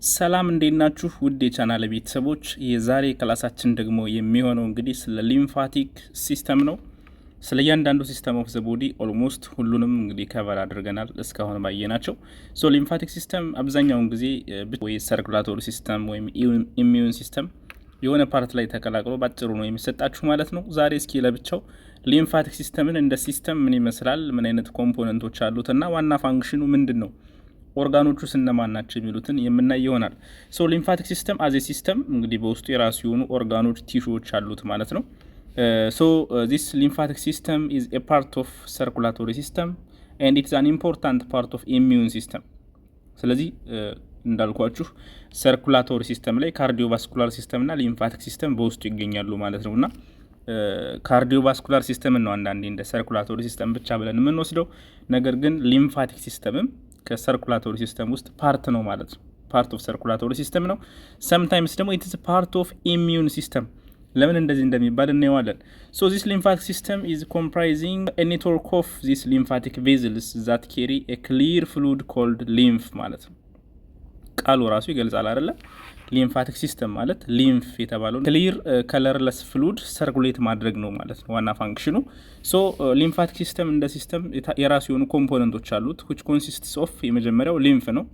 ሰላም እንዴናችሁ ውድ የቻናል ቤተሰቦች የዛሬ ክላሳችን ደግሞ የሚሆነው እንግዲህ ስለ ሊምፋቲክ ሲስተም ነው። ስለ እያንዳንዱ ሲስተም ኦፍ ዘ ቦዲ ኦልሞስት ሁሉንም እንግዲህ ከቨር አድርገናል እስካሁን ባየናቸው። ሶ ሊምፋቲክ ሲስተም አብዛኛውን ጊዜ ወይ ሰርኩላቶሪ ሲስተም ወይም ኢሚዩን ሲስተም የሆነ ፓርት ላይ ተቀላቅሎ ባጭሩ ነው የሚሰጣችሁ ማለት ነው። ዛሬ እስኪ ለብቻው ሊምፋቲክ ሲስተምን እንደ ሲስተም ምን ይመስላል፣ ምን አይነት ኮምፖነንቶች አሉትና ዋና ፋንክሽኑ ምንድነው፣ ኦርጋኖቹ እነማን ናቸው የሚሉትን የምናይ ይሆናል። ሶ ሊምፋቲክ ሲስተም አዝ ሲስተም እንግዲህ በውስጡ የራሱ የሆኑ ኦርጋኖች ቲሹዎች አሉት ማለት ነው። ሶ ዚስ ሊምፋቲክ ሲስተም ኢዝ ኤ ፓርት ኦፍ ሰርኩላቶሪ ሲስተም ኤንድ ኢትስ አን ኢምፖርታንት ፓርት ኦፍ ኢሚዩን ሲስተም። ስለዚህ እንዳልኳችሁ ሰርኩላቶሪ ሲስተም ላይ ካርዲዮቫስኩላር ሲስተም እና ሊምፋቲክ ሲስተም በውስጡ ይገኛሉ ማለት ነውና ካርዲዮቫስኩላር ሲስተም ነው አንዳንዴ እንደ ሰርኩላቶሪ ሲስተም ብቻ ብለን የምንወስደው፣ ነገር ግን ሊምፋቲክ ሲስተምም ከሰርኩላቶሪ ሲስተም ውስጥ ፓርት ነው ማለት ነው። ፓርት ኦፍ ሰርኩላቶሪ ሲስተም ነው። ሰምታይምስ ደግሞ ኢት ኢዝ ፓርት ኦፍ ኢሚዩን ሲስተም። ለምን እንደዚህ እንደሚባል እናየዋለን። ሶ ዚስ ሊምፋቲክ ሲስተም ኢዝ ኮምፕራይዚንግ ኤ ኔትወርክ ኦፍ ዚስ ሊምፋቲክ ቬዝልስ ዛት ኬሪ ኤ ክሊር ፍሉድ ኮልድ ሊምፍ ማለት ነው። ቃሉ ራሱ ይገልጻል አይደለ? ሊምፋቲክ ሲስተም ማለት ሊምፍ የተባለው ክሊር ከለርለስ ፍሉድ ሰርኩሌት ማድረግ ነው ማለት ነው ዋና ፋንክሽኑ። ሶ ሊምፋቲክ ሲስተም እንደ ሲስተም የራሱ የሆኑ ኮምፖነንቶች አሉት which consists of የመጀመሪያው ሊምፍ ነው።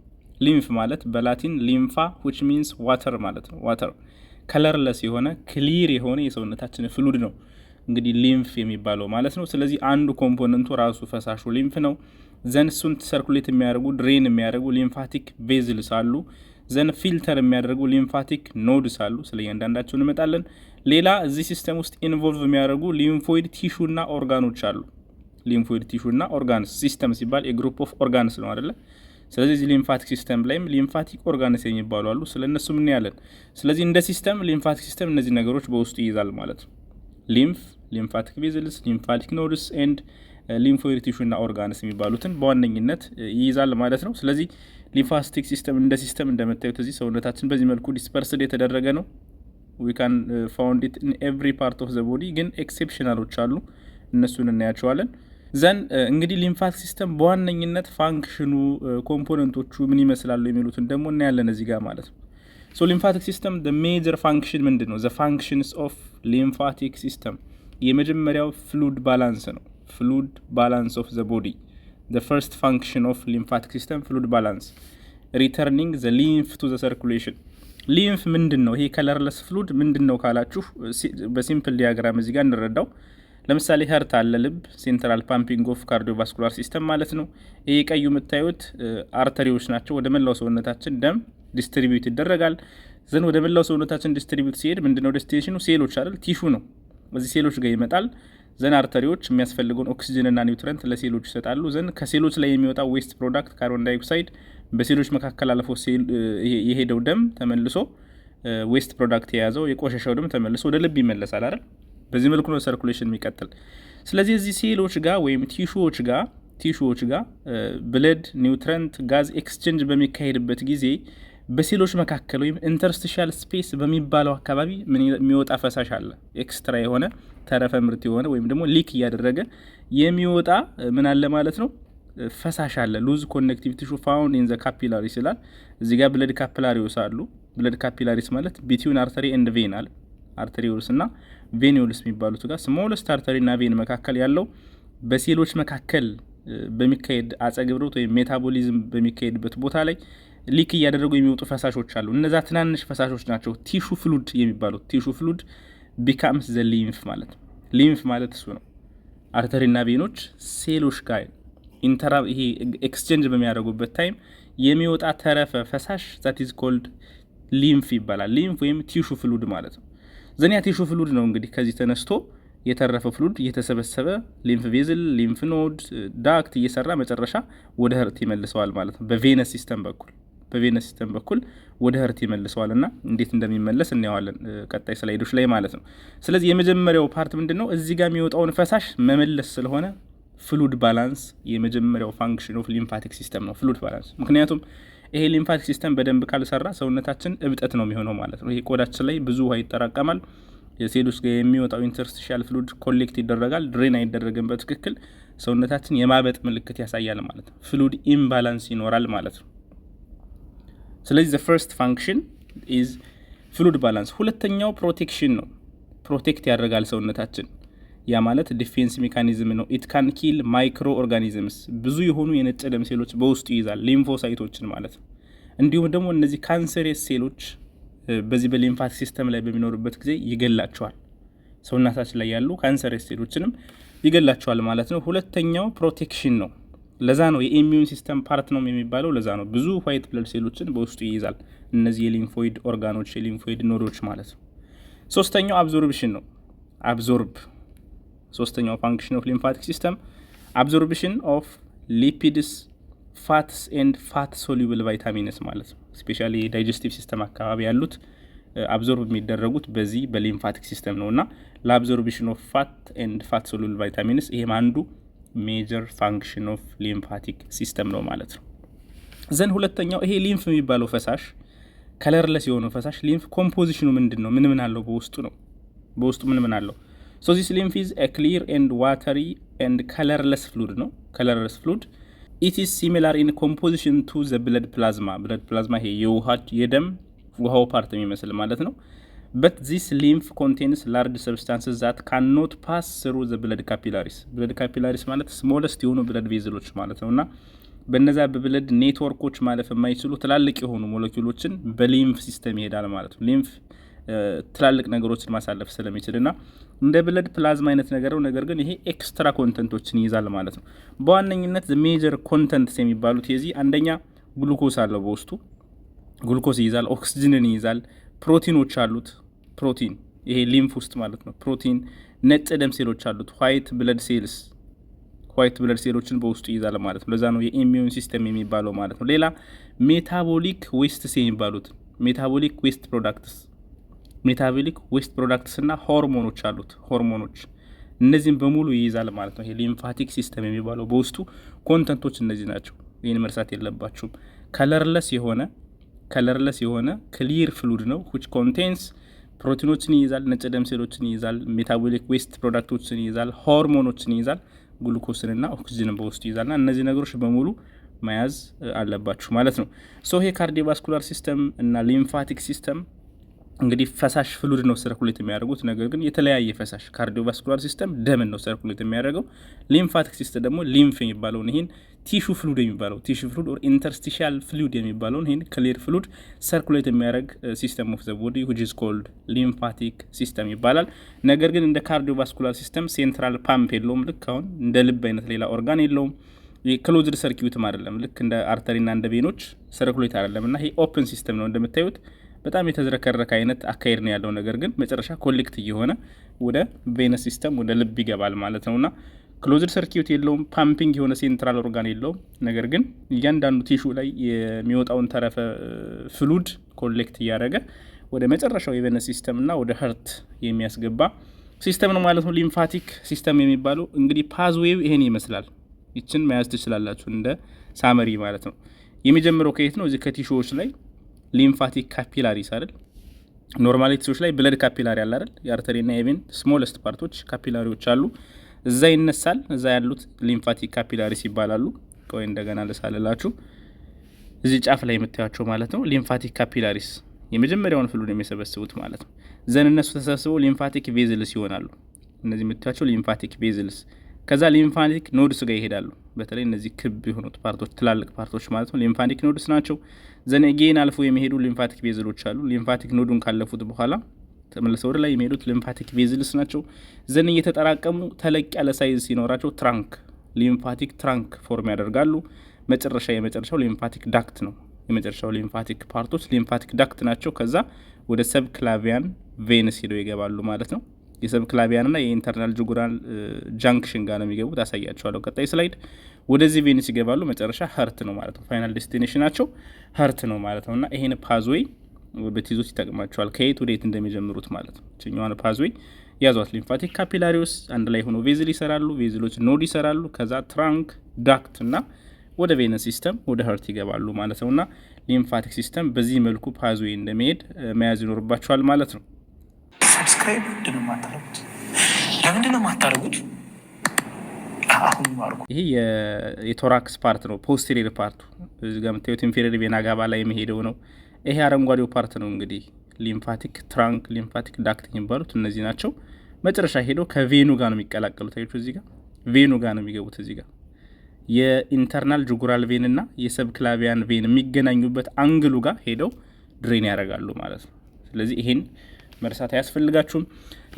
ሊምፍ ማለት በላቲን ሊምፋ which means water ማለት ነው። ዋተር ከለርለስ የሆነ ክሊር የሆነ የሰውነታችን ፍሉድ ነው እንግዲህ ሊምፍ የሚባለው ማለት ነው። ስለዚህ አንዱ ኮምፖነንቱ ራሱ ፈሳሹ ሊምፍ ነው። ዘን እሱን ሰርኩሌት የሚያደርጉ ድሬን የሚያደርጉ ሊምፋቲክ ቬዝልስ አሉ። ዘን ፊልተር የሚያደርጉ ሊምፋቲክ ኖድስ አሉ። ስለ እያንዳንዳቸው እንመጣለን። ሌላ እዚህ ሲስተም ውስጥ ኢንቮልቭ የሚያደርጉ ሊምፎይድ ቲሹና ኦርጋኖች አሉ። ሊምፎይድ ቲሹና ኦርጋንስ ሲስተም ሲባል የግሩፕ ኦፍ ኦርጋንስ ነው አይደለ? ስለዚህ ሊምፋቲክ ሲስተም ላይም ሊምፋቲክ ኦርጋንስ የሚባሉ አሉ። ስለነሱ ምን ያለን። ስለዚህ እንደ ሲስተም ሊምፋቲክ ሲስተም እነዚህ ነገሮች በውስጡ ይይዛል ማለት ነው። ሊምፍ፣ ሊምፋቲክ ቬዝልስ፣ ሊምፋቲክ ኖድስ ኤንድ ሊምፎይድ ቲሹና ኦርጋንስ የሚባሉትን በዋነኝነት ይይዛል ማለት ነው። ስለዚህ ሊምፋቲክ ሲስተም እንደ ሲስተም እንደምታዩት እዚህ ሰውነታችን በዚህ መልኩ ዲስፐርስድ የተደረገ ነው። ዊ ካን ፋውንድ ኢት ኢን ኤቭሪ ፓርት ኦፍ ዘ ቦዲ፣ ግን ኤክሴፕሽናሎች አሉ፣ እነሱን እናያቸዋለን። ዘን እንግዲህ ሊምፋቲክ ሲስተም በዋነኝነት ፋንክሽኑ ኮምፖነንቶቹ ምን ይመስላሉ የሚሉትን ደግሞ እናያለን እዚህ ጋር ማለት ነው። ሶ ሊምፋቲክ ሲስተም the major function ምንድን ነው? the functions of lymphatic system የመጀመሪያው ፍሉድ ባላንስ ነው። ፍሉድ ባላንስ of the body, the first function of lymphatic system fluid balance, returning the lymph to the circulation. ሊምፍ ምንድን ነው? ይሄ ከለርለስ ፍሉድ ምንድን ነው ካላችሁ በሲምፕል ዲያግራም እዚህ ጋር እንረዳው። ለምሳሌ ሀርት አለ፣ ልብ፣ ሴንትራል ፓምፒንግ ኦፍ ካርዲዮቫስኩላር ሲስተም ማለት ነው። ይሄ ቀዩ የምታዩት አርተሪዎች ናቸው። ወደ መላው ሰውነታችን ደም ዲስትሪቢዩት ይደረጋል። ዘን ወደ መላው ሰውነታችን ዲስትሪቢዩት ሲሄድ ምንድነው ዴስቲኔሽኑ? ሴሎች አይደል? ቲሹ ነው። እዚህ ሴሎች ጋር ይመጣል። ዘን አርተሪዎች የሚያስፈልገውን ኦክሲጅን እና ኒውትረንት ለሴሎች ይሰጣሉ። ዘን ከሴሎች ላይ የሚወጣው ዌስት ፕሮዳክት ካርቦን ዳይኦክሳይድ በሴሎች መካከል አልፎ የሄደው ደም ተመልሶ ዌስት ፕሮዳክት የያዘው የቆሸሸው ደም ተመልሶ ወደ ልብ ይመለሳል አይደል? በዚህ መልኩ ነው ሰርኩሌሽን የሚቀጥል። ስለዚህ እዚህ ሴሎች ጋር ወይም ቲሹዎች ጋር ብለድ፣ ኒውትረንት፣ ጋዝ ኤክስቼንጅ በሚካሄድበት ጊዜ በሴሎች መካከል ወይም ኢንተርስቲሻል ስፔስ በሚባለው አካባቢ ምን የሚወጣ ፈሳሽ አለ። ኤክስትራ የሆነ ተረፈ ምርት የሆነ ወይም ደግሞ ሊክ እያደረገ የሚወጣ ምን አለ ማለት ነው? ፈሳሽ አለ። ሉዝ ኮኔክቲቭ ቲሹ ፋውንድ ኢን ዘ ካፒላሪስ ይላል። እዚህ ጋር ብለድ ካፒላሪስ አሉ። ብለድ ካፒላሪስ ማለት ቢትዊን አርተሪ ኤንድ ቬን አለ። አርተሪውልስ እና ቬኒውልስ የሚባሉት ጋር ስሞለስት አርተሪ እና ቬን መካከል ያለው በሴሎች መካከል በሚካሄድ አጸግብሮት ወይም ሜታቦሊዝም በሚካሄድበት ቦታ ላይ ሊክ እያደረጉ የሚወጡ ፈሳሾች አሉ። እነዛ ትናንሽ ፈሳሾች ናቸው ቲሹ ፍሉድ የሚባሉት። ቲሹ ፍሉድ ቢካምስ ዘ ሊምፍ ማለት ነው። ሊምፍ ማለት እሱ ነው። አርተሪና ቬኖች ሴሎች ጋር ይሄ ኤክስቼንጅ በሚያደርጉበት ታይም የሚወጣ ተረፈ ፈሳሽ ዛት ኢዝ ኮልድ ሊምፍ ይባላል። ሊምፍ ወይም ቲሹ ፍሉድ ማለት ነው። ዘኒያ ቲሹ ፍሉድ ነው እንግዲህ ከዚህ ተነስቶ የተረፈ ፍሉድ እየተሰበሰበ ሊምፍ ቬዝል፣ ሊምፍ ኖድ፣ ዳክት እየሰራ መጨረሻ ወደ ህርት ይመልሰዋል ማለት ነው። በቬነስ ሲስተም በኩል ወደ ህርት ይመልሰዋል እና እንዴት እንደሚመለስ እናየዋለን ቀጣይ ስላይዶች ላይ ማለት ነው። ስለዚህ የመጀመሪያው ፓርት ምንድነው? እዚህ ጋር የሚወጣውን ፈሳሽ መመለስ ስለሆነ ፍሉድ ባላንስ የመጀመሪያው ፋንክሽን ኦፍ ሊምፋቲክ ሲስተም ነው፣ ፍሉድ ባላንስ። ምክንያቱም ይሄ ሊምፋቲክ ሲስተም በደንብ ካልሰራ ሰውነታችን እብጠት ነው የሚሆነው ማለት ነው። ይሄ ቆዳችን ላይ ብዙ ውሃ ይጠራቀማል። የሴሎች ጋር የሚወጣው ኢንተርስቲሻል ፍሉድ ኮሌክት ይደረጋል፣ ድሬን አይደረግም በትክክል ሰውነታችን የማበጥ ምልክት ያሳያል ማለት ነው። ፍሉድ ኢምባላንስ ይኖራል ማለት ነው። ስለዚህ the first function is fluid balance። ሁለተኛው ፕሮቴክሽን ነው። ፕሮቴክት ያደርጋል ሰውነታችን። ያ ማለት ዲፌንስ ሜካኒዝም ነው። it can kill micro organisms ብዙ የሆኑ የነጭ ደም ሴሎች በውስጡ ይይዛል፣ ሊምፎሳይቶችን ማለት ነው። እንዲሁም ደግሞ እነዚህ ካንሰረስ ሴሎች በዚህ በሊምፋቲክ ሲስተም ላይ በሚኖሩበት ጊዜ ይገላቸዋል። ሰውነታችን ላይ ያሉ ካንሰረስ ሴሎችንም ይገላቸዋል ማለት ነው። ሁለተኛው ፕሮቴክሽን ነው። ለዛ ነው የኢሚዩን ሲስተም ፓርት ነው የሚባለው። ለዛ ነው ብዙ ዋይት ብለድ ሴሎችን በውስጡ ይይዛል፣ እነዚህ የሊምፎይድ ኦርጋኖች የሊምፎይድ ኖዶች ማለት ነው። ሶስተኛው አብዞርብሽን ነው። አብዞርብ ሶስተኛው ፋንክሽን ኦፍ ሊምፋቲክ ሲስተም አብዞርብሽን ኦፍ ሊፒድስ ፋትስ ኤንድ ፋት ሶሉብል ቫይታሚንስ ማለት ነው። ስፔሻሊ ዳይጀስቲቭ ሲስተም አካባቢ ያሉት አብዞርብ የሚደረጉት በዚህ በሊምፋቲክ ሲስተም ነው እና ለአብዞርብሽን ኦፍ ፋት ኤንድ ፋት ሶሉብል ቫይታሚንስ ይሄም አንዱ ሜጀር ፋንክሽን ኦፍ ሊምፋቲክ ሲስተም ነው ማለት ነው። ዘን ሁለተኛው ይሄ ሊምፍ የሚባለው ፈሳሽ ከለርለስ የሆነው ፈሳሽ ሊምፍ ኮምፖዚሽኑ ምንድን ነው? ምን አለው በውስጡ ነው? በውስጡ ምን አለው? ሶ ዚስ ሊምፍ ኢዝ a clear and watery and colorless fluid ነው። colorless fluid it is similar in composition to the blood plasma ይሄ የደም ውሃው ፓርት የሚመስል ማለት ነው። but this lymph contains large substances that cannot pass through the blood capillaries ማለት smallest የሆኑ blood vessels ማለት ነውና በእነዛ በብለድ ኔትወርኮች ማለፍ የማይችሉ ትላልቅ የሆኑ ሞለኪውሎችን በሊምፍ ሲስተም ይሄዳል ማለት ነው። ሊምፍ ትላልቅ ነገሮችን ማሳለፍ ስለሚችልና እንደ ብለድ ፕላዝማ አይነት ነገር ነው። ነገር ግን ይሄ ኤክስትራ ኮንተንቶችን ይይዛል ማለት ነው። በዋነኝነት ሜጀር ኮንተንትስ የሚባሉት የዚህ አንደኛ ግሉኮስ አለው በውስጡ ግሉኮስ ይይዛል፣ ኦክሲጅንን ይይዛል፣ ፕሮቲኖች አሉት። ፕሮቲን ይሄ ሊምፍ ውስጥ ማለት ነው። ፕሮቲን፣ ነጭ ደም ሴሎች አሉት፣ ዋይት ብለድ ሴሎችን በውስጡ ይይዛል ማለት ነው። ለዛ ነው የኢሚዩን ሲስተም የሚባለው ማለት ነው። ሌላ ሜታቦሊክ ዌስትስ የሚባሉት ሜታቦሊክ ዌስት ፕሮዳክትስ እና ሆርሞኖች አሉት። ሆርሞኖች እነዚህም በሙሉ ይይዛል ማለት ነው። ይሄ ሊምፋቲክ ሲስተም የሚባለው በውስጡ ኮንተንቶች እነዚህ ናቸው። ይህን መርሳት የለባችሁም። ከለርለስ የሆነ ክሊር ፍሉድ ነው which contains ፕሮቲኖችን ይይዛል፣ ነጭ ደም ሴሎችን ይይዛል፣ ሜታቦሊክ ዌስት ፕሮዳክቶችን ይይዛል፣ ሆርሞኖችን ይይዛል፣ ግሉኮስንና ኦክሲጅንን በውስጡ ይይዛልና እነዚህ ነገሮች በሙሉ መያዝ አለባችሁ ማለት ነው። ሶ ይሄ ካርዲዮቫስኩላር ሲስተም እና ሊምፋቲክ ሲስተም እንግዲህ ፈሳሽ ፍሉድ ነው ሰርኩሌት የሚያደርጉት። ነገር ግን የተለያየ ፈሳሽ ካርዲዮቫስኩላር ሲስተም ደምን ነው ሰርኩሌት የሚያደርገው። ሊምፋቲክ ሲስተም ደግሞ ሊምፍ የሚባለውን ይሄን ቲሹ ፍሉድ ኦር ኢንተርስቲሻል ፍሉድ የሚባለውን ይሄን ክሊር ፍሉድ ሰርኩሌት የሚያደርግ ሲስተም ኦፍ ዘ ቦዲ which is called lymphatic system ይባላል። ነገር ግን እንደ ካርዲዮቫስኩላር ሲስተም ሴንትራል ፓምፕ የለውም። ልክ አሁን እንደ ልብ አይነት ሌላ ኦርጋን የለውም። የክሎዝድ ሰርኪዩትም አይደለም። ልክ እንደ አርተሪና እንደ ቬኖች ሰርኩሌት አይደለም እና ይሄ ኦፕን ሲስተም ነው። እንደምታዩት በጣም የተዝረከረከ አይነት አካሄድ ነው ያለው። ነገር ግን መጨረሻ ኮሌክት እየሆነ ወደ ቬነስ ሲስተም ወደ ልብ ይገባል ማለት ነውና ክሎዝድ ሰርኪዩት የለውም። ፓምፒንግ የሆነ ሴንትራል ኦርጋን የለውም። ነገር ግን እያንዳንዱ ቲሹ ላይ የሚወጣውን ተረፈ ፍሉድ ኮሌክት እያደረገ ወደ መጨረሻው የቬነስ ሲስተም እና ወደ ሀርት የሚያስገባ ሲስተም ነው ማለት ነው ሊምፋቲክ ሲስተም የሚባለው። እንግዲህ ፓዝዌው ይሄን ይመስላል። ይችን መያዝ ትችላላችሁ እንደ ሳመሪ ማለት ነው። የሚጀምረው ከየት ነው? እዚህ ከቲሹዎች ላይ ሊምፋቲክ ካፒላሪስ አይደል? ኖርማሊ ቲሹዎች ላይ ብለድ ካፒላሪ አለ አይደል? የአርተሪና የቬን ስሞለስት ፓርቶች ካፒላሪዎች አሉ። እዛ ይነሳል። እዛ ያሉት ሊምፋቲክ ካፒላሪስ ይባላሉ። ቆይ እንደገና ልሳልላችሁ። እዚህ ጫፍ ላይ የምታያቸው ማለት ነው ሊምፋቲክ ካፒላሪስ የመጀመሪያውን ፍሉድ የሚሰበስቡት ማለት ነው። ዘን እነሱ ተሰብስበው ሊምፋቲክ ቬዝልስ ይሆናሉ። እነዚህ የምታያቸው ሊምፋቲክ ቬዝልስ ከዛ ሊምፋቲክ ኖድስ ጋር ይሄዳሉ። በተለይ እነዚህ ክብ የሆኑት ፓርቶች ትላልቅ ፓርቶች ማለት ነው ሊምፋቲክ ኖድስ ናቸው። ዘን ጌን አልፎ የሚሄዱ ሊምፋቲክ ቬዝሎች አሉ። ሊምፋቲክ ኖዱን ካለፉት በኋላ ተመልሰው ወደ ላይ የሚሄዱት ሊምፋቲክ ቬዝልስ ናቸው። ዘን እየተጠራቀሙ ተለቅ ያለ ሳይዝ ሲኖራቸው ትራንክ ሊምፋቲክ ትራንክ ፎርም ያደርጋሉ። የመጨረሻው ሊምፋቲክ ዳክት ነው። የመጨረሻው ሊምፋቲክ ፓርቶች ሊምፋቲክ ዳክት ናቸው። ከዛ ወደ ሰብክላቪያን ቬንስ ሄደው ይገባሉ ማለት ነው። የሰብክላቪያን እና የኢንተርናል ጁጉራል ጃንክሽን ጋር ነው የሚገቡት። አሳያቸዋለሁ ቀጣይ ስላይድ። ወደዚህ ቬንስ ይገባሉ። መጨረሻ ሀርት ነው ማለት ነው። ፋይናል ዴስቲኔሽናቸው ሀርት ነው ማለት ነው። እና ይሄን ፓዝዌይ በቲዞች ይጠቅማቸዋል ከየት ወደ የት እንደሚጀምሩት ማለት ነው። እኛዋን ፓዝዌይ ያዟት። ሊምፋቲክ ካፒላሪስ አንድ ላይ ሆኖ ቬዝል ይሰራሉ፣ ቬዝሎች ኖድ ይሰራሉ። ከዛ ትራንክ ዳክት እና ወደ ቬነስ ሲስተም ወደ ሀርት ይገባሉ ማለት ነው። እና ሊምፋቲክ ሲስተም በዚህ መልኩ ፓዝዌይ እንደሚሄድ መያዝ ይኖርባቸዋል ማለት ነው። ሰብስክራይብ ለምንድን ነው የማታደርጉት? ይሄ የቶራክስ ፓርት ነው፣ ፖስቴሪየር ፓርቱ እዚህ ጋር የምታዩት ኢንፌሪየር ቬና ጋባ ላይ የሚሄደው ነው። ይሄ አረንጓዴው ፓርት ነው እንግዲህ ሊምፋቲክ ትራንክ ሊምፋቲክ ዳክት የሚባሉት እነዚህ ናቸው። መጨረሻ ሄደው ከቬኑ ጋር ነው የሚቀላቀሉት። አይቶ እዚህ ጋር ቬኑ ጋር ነው የሚገቡት። እዚህ ጋር የኢንተርናል ጁጉራል ቬን እና የሰብክላቪያን ቬን የሚገናኙበት አንግሉ ጋር ሄደው ድሬን ያደርጋሉ ማለት ነው። ስለዚህ ይሄን መርሳት አያስፈልጋችሁም።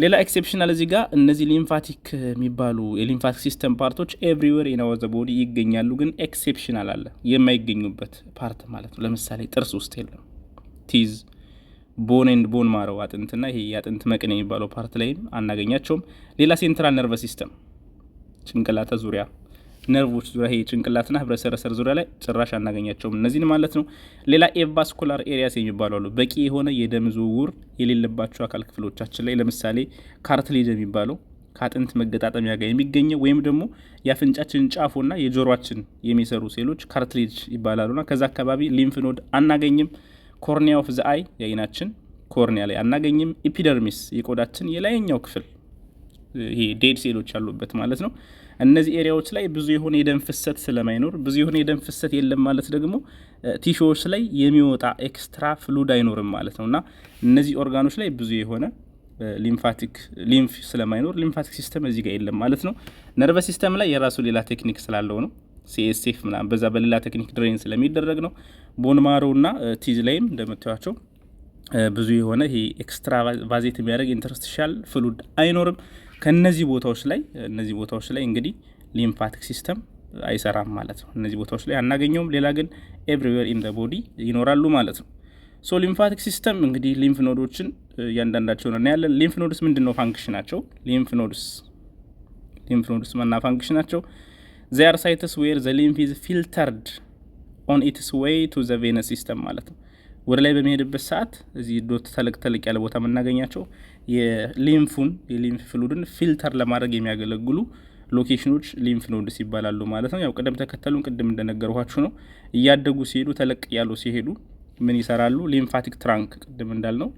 ሌላ ኤክሴፕሽናል እዚህ ጋር እነዚህ ሊምፋቲክ የሚባሉ የሊምፋቲክ ሲስተም ፓርቶች ኤቭሪዌር ኢን አወር ቦዲ ይገኛሉ፣ ግን ኤክሴፕሽናል አለ የማይገኙበት ፓርት ማለት ነው። ለምሳሌ ጥርስ ውስጥ የለም። ቲዝ ቦን ኤንድ ቦን ማረው አጥንትና ይሄ የአጥንት መቅን የሚባለው ፓርት ላይም አናገኛቸውም። ሌላ ሴንትራል ነርቨስ ሲስተም ጭንቅላተ ዙሪያ ነርቮች ዙሪያ ይሄ ጭንቅላትና ህብረ ሰረሰር ዙሪያ ላይ ጭራሽ አናገኛቸውም እነዚህን ማለት ነው። ሌላ ኤቫስኩላር ኤሪያስ የሚባሉ አሉ፣ በቂ የሆነ የደም ዝውውር የሌለባቸው አካል ክፍሎቻችን ላይ ለምሳሌ ካርትሌጅ የሚባለው ከአጥንት መገጣጠሚያ ጋር የሚገኘው ወይም ደግሞ የአፍንጫችን ጫፎና የጆሮአችን የሚሰሩ ሴሎች ካርትሌጅ ይባላሉና ከዛ አካባቢ ሊምፍ ኖድ አናገኝም። ኮርኒያ ኦፍ ዘ አይ የአይናችን ኮርኒያ ላይ አናገኝም። ኢፒደርሚስ የቆዳችን የላይኛው ክፍል ይሄ ዴድ ሴሎች ያሉበት ማለት ነው። እነዚህ ኤሪያዎች ላይ ብዙ የሆነ የደም ፍሰት ስለማይኖር ብዙ የሆነ የደም ፍሰት የለም ማለት ደግሞ ቲሹዎች ላይ የሚወጣ ኤክስትራ ፍሉድ አይኖርም ማለት ነውና እነዚህ ኦርጋኖች ላይ ብዙ የሆነ ሊምፍ ስለማይኖር ሊምፋቲክ ሲስተም እዚህ ጋር የለም ማለት ነው። ነርቨስ ሲስተም ላይ የራሱ ሌላ ቴክኒክ ስላለው ነው ሲኤስኤፍ ምናምን በዛ በሌላ ቴክኒክ ድሬን ስለሚደረግ ነው። ቦንማሮ እና ቲዝ ላይም እንደምታዩቸው ብዙ የሆነ ይሄ ኤክስትራ ቫዜት የሚያደርግ ኢንተርስቲሻል ፍሉድ አይኖርም። ከነዚህ ቦታዎች ላይ እንግዲህ ሊምፋቲክ ሲስተም አይሰራም ማለት ነው። እነዚህ ቦታዎች ላይ አናገኘውም። ሌላ ግን ኤቭሪዌር ኢን ዘ ቦዲ ይኖራሉ ማለት ነው። ሶ ሊምፋቲክ ሲስተም እንግዲህ ሊምፍ ኖዶችን እያንዳንዳቸውን እናያለን። ሊምፍ ኖድስ ምንድነው ፋንክሽናቸው? ሊምፍ ኖድስ ማና ፋንክሽናቸው they are sites where the lymph is filtered on its way to the venous system ማለት ነው። ወደ ላይ በሚሄድበት ሰዓት እዚህ ዶት ተለቅ ያለ ቦታ የምናገኛቸው የሊምፍ ፍሉድን ፊልተር ለማድረግ የሚያገለግሉ ሎኬሽኖች ሊምፍ ኖድስ ይባላሉ ማለት ነው። ያው ቅደም ተከተሉን ቅድም እንደነገርኳችሁ ነው። እያደጉ ሲሄዱ ተለቅ ያሉ ሲሄዱ ምን ይሰራሉ? ሊምፋቲክ ትራንክ ቅድም እንዳልነው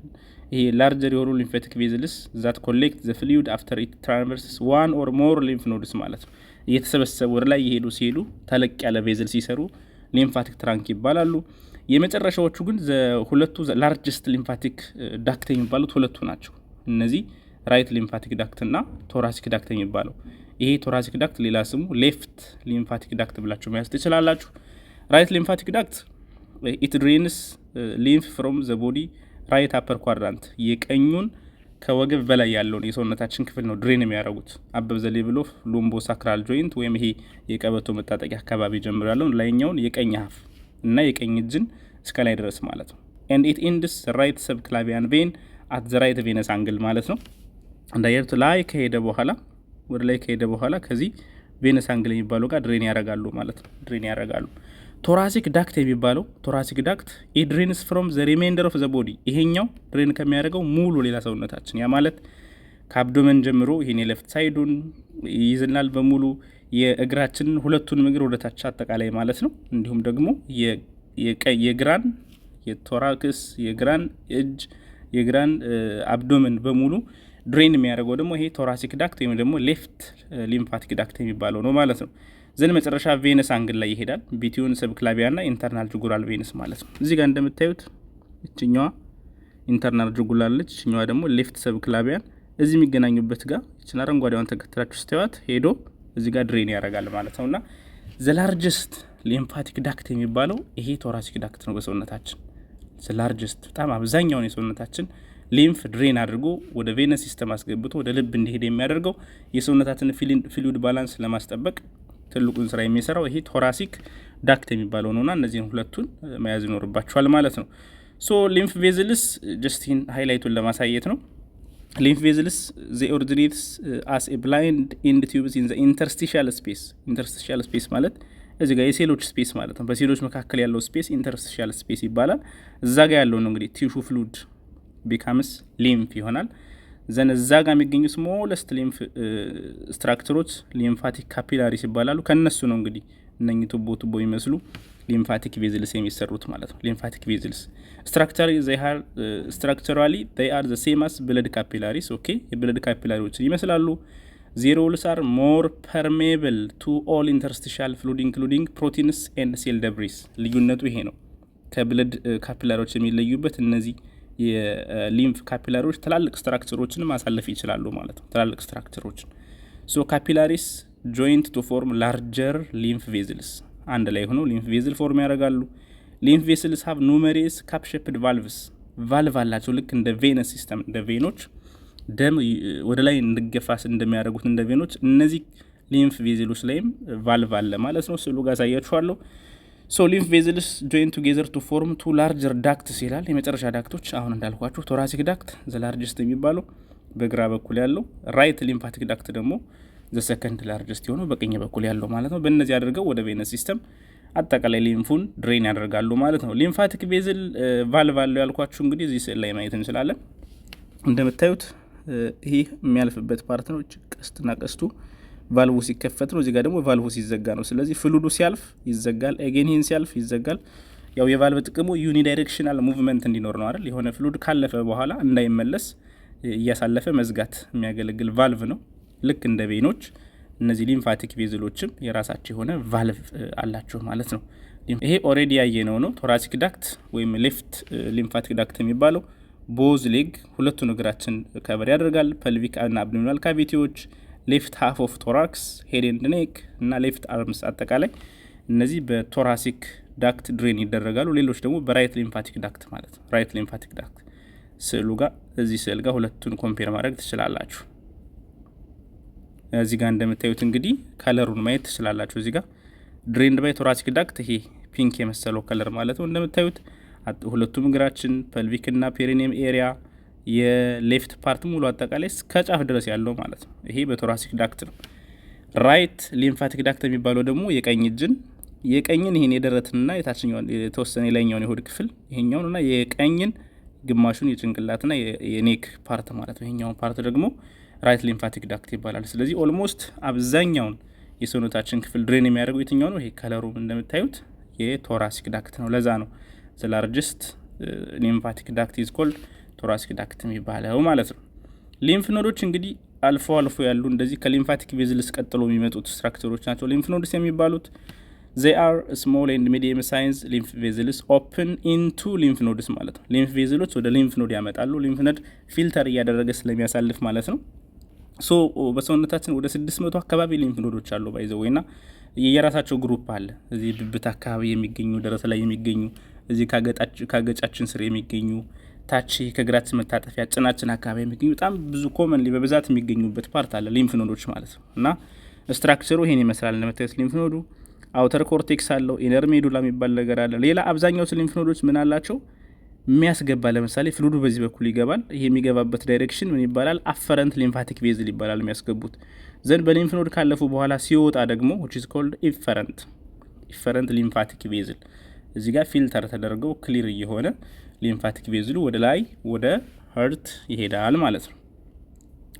ይሄ ላርጀር የሆኑ ሊምፋቲክ ቬዝልስ ዛት ኮሌክት ዘ ፍሉይድ አፍተር ኢት ትራቨርስስ ዋን ኦር ሞር ሊምፍ ኖድስ ማለት ነው። እየተሰበሰቡ ወደ ላይ ይሄዱ ሲሄዱ ተለቅ ያለ ቬዝል ሲሰሩ ሊምፋቲክ ትራንክ ይባላሉ። የመጨረሻዎቹ ግን ሁለቱ ላርጀስት ሊምፋቲክ ዳክት የሚባሉት ሁለቱ ናቸው። እነዚህ ራይት ሊምፋቲክ ዳክት እና ቶራሲክ ዳክት የሚባለው ይሄ ቶራሲክ ዳክት ሌላ ስሙ ሌፍት ሊምፋቲክ ዳክት ብላችሁ መያዝ ትችላላችሁ። ራይት ሊምፋቲክ ዳክት ኢት ድሬንስ ሊምፍ ፍሮም ዘ ቦዲ ራይት አፐር ኳድራንት የቀኙን ከወገብ በላይ ያለውን የሰውነታችን ክፍል ነው ድሬን የሚያደርጉት። አበብ ዘ ሌቭል ኦፍ ሉምቦ ሳክራል ጆይንት ወይም ይሄ የቀበቶ መጣጠቂያ አካባቢ ጀምሮ ያለውን ላይኛውን የቀኝ ሀፍ እና የቀኝ እጅን እስከ ላይ ድረስ ማለት ነው። ኤንድ ኢት ኢንድስ ራይት ሰብክላቪያን ቬን አት ዘ ራይት ቬነስ አንግል ማለት ነው። እንዳያዩት ላይ ከሄደ በኋላ ወደ ላይ ከሄደ በኋላ ከዚህ ቬነስ አንግል የሚባለው ጋር ድሬን ያደርጋሉ ማለት ነው። ድሬን ያደርጋሉ። ቶራሲክ ዳክት የሚባለው ቶራሲክ ዳክት ኢት ድሬንስ ፍሮም ዘ ሪሜይንደር ኦፍ ዘ ቦዲ ይሄኛው ድሬን ከሚያደርገው ሙሉ ሌላ ሰውነታችን ያ ማለት ከአብዶመን ጀምሮ ይሄን የሌፍት ሳይዱን ይይዝናል በሙሉ የእግራችንን ሁለቱንም እግር ወደ ታች አጠቃላይ ማለት ነው። እንዲሁም ደግሞ የግራን የቶራክስ የግራን እጅ የግራን አብዶመን በሙሉ ድሬን የሚያደርገው ደግሞ ይሄ ቶራሲክ ዳክት ወይም ደግሞ ሌፍት ሊምፋቲክ ዳክት የሚባለው ነው ማለት ነው። ዘን መጨረሻ ቬነስ አንግል ላይ ይሄዳል። ቢቲዩን ሰብክላቪያ እና ኢንተርናል ጁጉራል ቬነስ ማለት ነው። እዚህ ጋር እንደምታዩት እችኛዋ ኢንተርናል ጁጉላር አለች፣ እችኛዋ ደግሞ ሌፍት ሰብክላቪያን እዚህ የሚገናኙበት ጋር እቺን አረንጓዴዋን ተከትላችሁ ስተዋት ሄዶ እዚህ ጋር ድሬን ያደርጋል ማለት ነውና ዘ ላርጀስት ሊምፋቲክ ዳክት የሚባለው ይሄ ቶራሲክ ዳክት ነው በሰውነታችን። ዘ ላርጀስት በጣም አብዛኛውን የሰውነታችን ሊምፍ ድሬን አድርጎ ወደ ቬነስ ሲስተም አስገብቶ ወደ ልብ እንዲሄድ የሚያደርገው የሰውነታችን ፍሉይድ ባላንስ ለማስጠበቅ ትልቁን ስራ የሚሰራው ይሄ ቶራሲክ ዳክት የሚባለው ነውና እነዚህን ሁለቱን መያዝ ይኖርባችኋል ማለት ነው። ሶ ሊምፍ ቬዝልስ ጀስቲን ሃይላይቱን ለማሳየት ነው። ሊምፍ ቬዝልስ ዘ ኦሪጂኔትስ አስ ኤ ብላይንድ ኢንድ ቲዩብስ ኢን ዘ ኢንተርስቲሻል ስፔስ ማለት እዚህ ጋር የሴሎች ስፔስ ማለት ነው። በሴሎች መካከል ያለው ስፔስ ኢንተርስቲሻል ስፔስ ይባላል። እዛ ጋር ያለው ነው እንግዲህ ቲሹ ፍሉድ ቢካምስ ሊምፍ ይሆናል። ዘን እዛ ጋር የሚገኙ ስሞለስት ሊምፍ ስትራክቸሮች ሊምፋቲክ ካፒላሪስ ይባላሉ። ከነሱ ነው እንግዲህ እነኚህ ቱቦ የሚመስሉ ሊምፋቲክ ቬዝልስ የሚሰሩት ማለት ነው። ሊምፋቲክ ቬዝልስ ስትራክቸራሊ they are the same as blood capillaries ኦኬ የብለድ ካፒላሪዎች ይመስላሉ። their walls are more permeable to all interstitial fluid including proteins and cell debris ልዩነቱ ይሄ ነው። ከብለድ ካፒላሮች የሚለዩበት እነዚህ የሊምፍ ካፒላሮች ትላልቅ ስትራክቸሮችን ማሳለፍ ይችላሉ ማለት ነው። ትላልቅ ስትራክቸሮችን ሶ ካፒላሪስ ጆይንት ቱ ፎርም ላርጀር ሊምፍ ቬዝልስ አንድ ላይ ሆነው ሊምፍ ቬዝል ፎርም ያደርጋሉ። ሊምፍ ቬዝልስ ሀብ ኑሜሪየስ ካፕ ሼፕድ ቫልቭስ ቫልቭ አላቸው። ልክ እንደ ቬነስ ሲስተም እንደ ቬኖች ደም ወደ ላይ እንዲገፋ እንደሚያደርጉት እንደ ቬኖች እነዚህ ሊምፍ ቬዝሎች ላይም ቫልቭ አለ ማለት ነው። ስዕሉ ጋር አሳያችኋለሁ። ሶ ሊምፍ ቬዝልስ ጆይን ቱጌዘር ቱ ፎርም ቱ ላርጀር ዳክትስ ይላል። የመጨረሻ ዳክቶች አሁን እንዳልኳችሁ ቶራሲክ ዳክት ዘ ላርጀስት የሚባለው በግራ በኩል ያለው፣ ራይት ሊምፋቲክ ዳክት ደግሞ ዘ ሰከንድ ላርጀስት የሆነው በቀኝ በኩል ያለው ማለት ነው። በእነዚህ አድርገው ወደ ቬነስ ሲስተም አጠቃላይ ሊምፉን ድሬን ያደርጋሉ ማለት ነው። ሊምፋቲክ ቬዝል ቫልቭ አለው ያልኳችሁ እንግዲህ እዚህ ስዕል ላይ ማየት እንችላለን። እንደምታዩት ይህ የሚያልፍበት ፓርት ነው። ቀስትና ቀስቱ ቫልቭ ሲከፈት ነው። እዚህ ጋር ደግሞ ቫልቭ ሲዘጋ ነው። ስለዚህ ፍሉዱ ሲያልፍ ይዘጋል፣ ኤጌን ይህን ሲያልፍ ይዘጋል። ያው የቫልቭ ጥቅሙ ዩኒ ዳይሬክሽናል ሙቭመንት እንዲኖር ነው አይደል? የሆነ ፍሉድ ካለፈ በኋላ እንዳይመለስ እያሳለፈ መዝጋት የሚያገለግል ቫልቭ ነው። ልክ እንደ ቬኖች እነዚህ ሊምፋቲክ ቬዝሎችም የራሳቸው የሆነ ቫልቭ አላቸው ማለት ነው። ይሄ ኦሬዲ ያየነው ነው። ቶራሲክ ዳክት ወይም ሌፍት ሊምፋቲክ ዳክት የሚባለው ቦዝ ሌግ ሁለቱን እግራችን ከበር ያደርጋል። ፐልቪክ እና አብዶሚናል ካቪቲዎች፣ ሌፍት ሃፍ ኦፍ ቶራክስ፣ ሄድ ኤንድ ኔክ እና ሌፍት አርምስ አጠቃላይ እነዚህ በቶራሲክ ዳክት ድሬን ይደረጋሉ። ሌሎች ደግሞ በራይት ሊምፋቲክ ዳክት ማለት ነው። ራይት ሊምፋቲክ ዳክት ስዕሉ ጋር እዚህ ስዕል ጋር ሁለቱን ኮምፔር ማድረግ ትችላላችሁ። እዚህ ጋር እንደምታዩት እንግዲህ ከለሩን ማየት ትችላላችሁ። እዚህ ጋር ድሬንድ ባይ ቶራሲክ ዳክት ይሄ ፒንክ የመሰለው ከለር ማለት ነው። እንደምታዩት ሁለቱም እግራችን ፐልቪክ እና ፔሪኒየም ኤሪያ የሌፍት ፓርት ሙሉ አጠቃላይ እስከ ጫፍ ድረስ ያለው ማለት ነው። ይሄ በቶራሲክ ዳክት ነው። ራይት ሊምፋቲክ ዳክት የሚባለው ደግሞ የቀኝን ይሄን የደረትንና የታችኛውን የተወሰነ የላይኛውን የሆድ ክፍል ይሄኛውንና የቀኝን ግማሹን የጭንቅላትና የኔክ ፓርት ማለት ነው። ይሄኛውን ፓርት ደግሞ ራይት ሊምፋቲክ ዳክት ይባላል። ስለዚህ ኦልሞስት አብዛኛውን የሰውነታችን ክፍል ድሬን የሚያደርገው የትኛው ነው? ይሄ ከለሩ እንደምታዩት የቶራሲክ ዳክት ነው። ለዛ ነው ዘ ላርጀስት ሊምፋቲክ ዳክት ኢዝ ኮልድ ቶራሲክ ዳክት የሚባለው ማለት ነው። ሊምፍ ኖዶች እንግዲህ አልፎ አልፎ ያሉ እንደዚህ ከሊምፋቲክ ቬዝልስ ቀጥሎ የሚመጡት ስትራክቸሮች ናቸው ሊምፍ ኖድስ የሚባሉት። they are small and medium size lymph vessels open into lymph nodes ማለት ነው። ሊምፍ ቬዝሎች ወደ ሊምፍ ኖድ ያመጣሉ። ሊምፍ ኖድ ፊልተር እያደረገ ስለሚያሳልፍ ማለት ነው። ሶ በሰውነታችን ወደ 600 አካባቢ ሊምፍ ኖዶች አሉ ባይዘው ወይና የየራሳቸው ግሩፕ አለ። እዚህ ብብት አካባቢ የሚገኙ፣ ደረት ላይ የሚገኙ፣ እዚህ ካገጫችን ስር የሚገኙ፣ ታች ከእግራችን መታጠፊያ ጭናችን አካባቢ የሚገኙ በጣም ብዙ ኮመንሊ በብዛት የሚገኙበት ፓርት አለ ሊምፍ ኖዶች ማለት ነው። እና ስትራክቸሩ ይሄን ይመስላል እንደምታዩት ሊምፍ ኖዱ አውተር ኮርቴክስ አለው፣ ኢነር ሜዱላ የሚባል ነገር አለ። ሌላ አብዛኛው ሊምፍ ኖዶች ምን አላቸው የሚያስገባ ለምሳሌ ፍሉዱ በዚህ በኩል ይገባል። ይሄ የሚገባበት ዳይሬክሽን ምን ይባላል? አፈረንት ሊምፋቲክ ቬዝል ይባላል የሚያስገቡት። ዘንድ በሊምፍ ኖድ ካለፉ በኋላ ሲወጣ ደግሞ which is called ኢፈረንት ሊምፋቲክ ቬዝል እዚህ ጋር ፊልተር ተደርገው ክሊር እየሆነ ሊምፋቲክ ቬዝሉ ወደ ላይ ወደ ሀርት ይሄዳል ማለት ነው።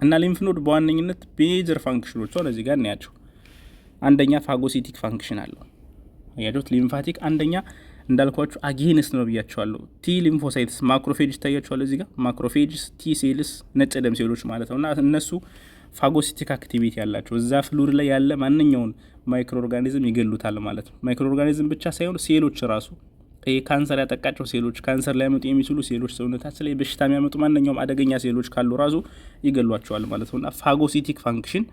እና ሊምፍ ኖድ በዋነኝነት ሜጀር ፋንክሽኖቿን እዚህ ጋር እናያቸው። አንደኛ ፋጎሲቲክ ፋንክሽን አለው። ያዶት ሊምፋቲክ አንደኛ እንዳልኳችሁ አጌንስት ነው ብያቸዋለሁ። ቲ ሊምፎሳይትስ ማክሮፌጅ ታያቸዋል እዚህ ጋር ማክሮፌጅስ፣ ቲ ሴልስ ነጭ ደም ሴሎች ማለት ነውና እነሱ ፋጎሲቲክ አክቲቪቲ ያላቸው እዛ ፍሉድ ላይ ያለ ማንኛውን ማይክሮ ኦርጋኒዝም ይገሉታል ማለት ነው። ማይክሮ ኦርጋኒዝም ብቻ ሳይሆን ሴሎች ራሱ ካንሰር ያጠቃቸው ሴሎች፣ ካንሰር ሊያመጡ የሚችሉ ሴሎች፣ ሰውነታችን ላይ በሽታ የሚያመጡ ማንኛውም አደገኛ ሴሎች ካሉ ራሱ ይገሏቸዋል ማለት ነውና ፋጎሲቲክ ፋንክሽን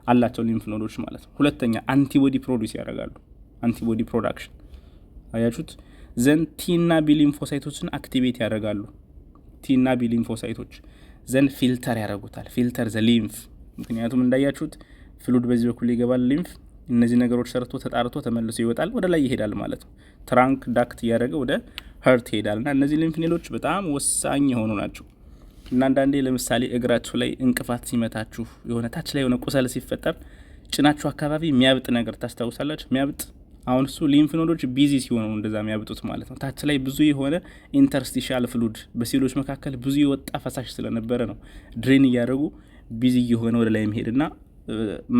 አላቸው ሊምፍ ኖዶች ማለት ነው። ሁለተኛ አንቲቦዲ ፕሮዲዩስ ያደርጋሉ። አንቲቦዲ ፕሮዳክሽን አያችሁት። ዘን ቲና ቢ ሊምፎሳይቶችን አክቲቬት ያደርጋሉ። ቲና ቢ ሊምፎሳይቶች ዘን ፊልተር ያደርጉታል። ፊልተር ዘ ሊምፍ ምክንያቱም እንዳያችሁት ፍሉድ በዚህ በኩል ይገባል ሊምፍ እነዚህ ነገሮች ሰርቶ ተጣርቶ ተመልሶ ይወጣል፣ ወደ ላይ ይሄዳል ማለት ነው። ትራንክ ዳክት እያደረገ ወደ ሀርት ይሄዳልና እነዚህ ሊምፍ ኔዶች በጣም ወሳኝ የሆኑ ናቸው። እና አንዳንዴ ለምሳሌ እግራችሁ ላይ እንቅፋት ሲመታችሁ የሆነ ታች ላይ የሆነ ቁስል ሲፈጠር ጭናችሁ አካባቢ የሚያብጥ ነገር ታስታውሳላችሁ? የሚያብጥ አሁን እሱ ሊምፍ ኖዶች ቢዚ ሲሆኑ እንደዛ የሚያብጡት ማለት ነው። ታች ላይ ብዙ የሆነ ኢንተርስቲሻል ፍሉድ በሴሎች መካከል ብዙ የወጣ ፈሳሽ ስለነበረ ነው ድሬን እያደረጉ ቢዚ የሆነ ወደ ላይ መሄድና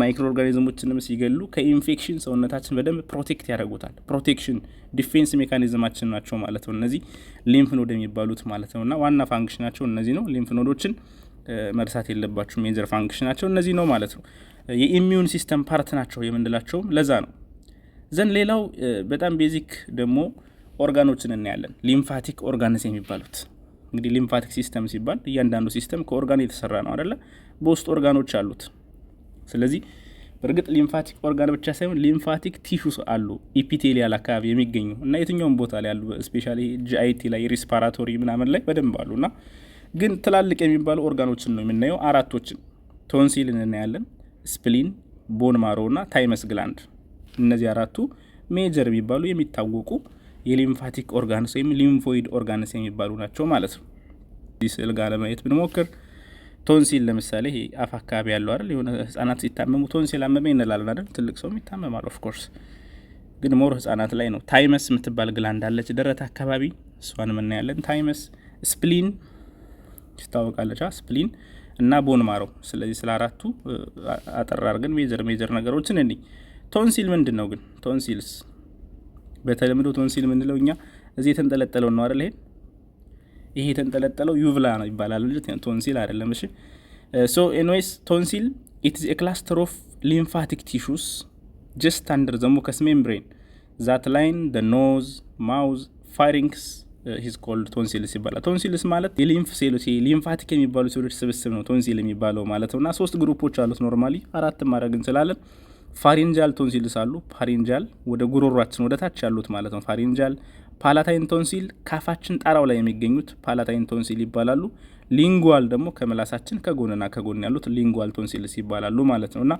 ማይክሮ ኦርጋኒዝሞችንም ሲገሉ ከኢንፌክሽን ሰውነታችን በደንብ ፕሮቴክት ያደርጉታል። ፕሮቴክሽን ዲፌንስ ሜካኒዝማችን ናቸው ማለት ነው እነዚህ ሊምፍ ኖድ የሚባሉት ማለት ነው። እና ዋና ፋንክሽናቸው እነዚህ ነው። ሊምፍ ኖዶችን መርሳት የለባችሁ። ሜጀር ፋንክሽናቸው እነዚህ ነው ማለት ነው። የኢሚዩን ሲስተም ፓርት ናቸው የምንላቸውም ለዛ ነው። ዘን ሌላው በጣም ቤዚክ ደግሞ ኦርጋኖችን እናያለን። ሊምፋቲክ ኦርጋንስ የሚባሉት እንግዲህ ሊምፋቲክ ሲስተም ሲባል እያንዳንዱ ሲስተም ከኦርጋን የተሰራ ነው አይደለ? በውስጥ ኦርጋኖች አሉት። ስለዚህ በእርግጥ ሊምፋቲክ ኦርጋን ብቻ ሳይሆን ሊምፋቲክ ቲሹስ አሉ ኢፒቴሊያል አካባቢ የሚገኙ እና የትኛውም ቦታ ላይ ያሉ ስፔሻሊ ጂአይቲ ላይ ሪስፓራቶሪ ምናምን ላይ በደንብ አሉና ግን ትላልቅ የሚባሉ ኦርጋኖችን ነው የምናየው። አራቶችን ቶንሲል እናያለን፣ ስፕሊን፣ ቦን ማሮ እና ታይመስ ግላንድ። እነዚህ አራቱ ሜጀር የሚባሉ የሚታወቁ የሊምፋቲክ ኦርጋንስ ወይም ሊምፎይድ ኦርጋንስ የሚባሉ ናቸው ማለት ነው። እዚህ ስዕል ጋር ለማየት ብንሞክር ቶንሲል ለምሳሌ ይሄ አፍ አካባቢ ያለው አይደል? የሆነ ህጻናት ሲታመሙ ቶንሲል አመመኝ እንላለን አይደል? ትልቅ ሰው ይታመማል ኦፍ ኮርስ፣ ግን ሞር ህጻናት ላይ ነው። ታይመስ የምትባል ግላንድ አለች ደረት አካባቢ፣ እሷን እናያለን። ታይመስ፣ ስፕሊን ይታወቃለች፣ ስፕሊን እና ቦን ማሮ። ስለዚህ ስለ አራቱ አጠር አድርገን ሜጀር ነገሮችን እንይ። ቶንሲል ምንድን ነው ግን? ቶንሲልስ በተለምዶ ቶንሲል ምንለው እኛ እዚህ የተንጠለጠለው ነው አይደል? ይሄ የተንጠለጠለው ዩቭላ ነው ይባላል እንጂ ቶንሲል አይደለም። እሺ ሶ ኤኒዌይስ ቶንሲል ኢት ኢዝ ኤ ክላስተር ኦፍ ሊምፋቲክ ቲሹስ ጀስት አንደር ዘ ሙከስ ሜምብሬን ዛት ላይን ዘ ኖዝ ማውዝ ፋሪንክስ ሂዝ ኮልድ ቶንሲልስ ይባላል። ቶንሲልስ ማለት የሊምፍ ሴሎች ሊምፋቲክ የሚባሉ ሴሎች ስብስብ ነው ቶንሲል የሚባለው ማለት ነውና 3 ግሩፖች አሉት። ኖርማሊ 4 ማድረግ እንችላለን። ፋሪንጃል ቶንሲልስ አሉ። ፋሪንጃል ወደ ጉሮሯችን ወደ ታች ያሉት ማለት ነው ፋሪንጃል። ፓላታይን ቶንሲል ካፋችን ጣራው ላይ የሚገኙት ፓላታይን ቶንሲል ይባላሉ። ሊንጓል ደግሞ ከመላሳችን ከጎንና ከጎን ያሉት ሊንጓል ቶንሲልስ ይባላሉ ማለት ነውና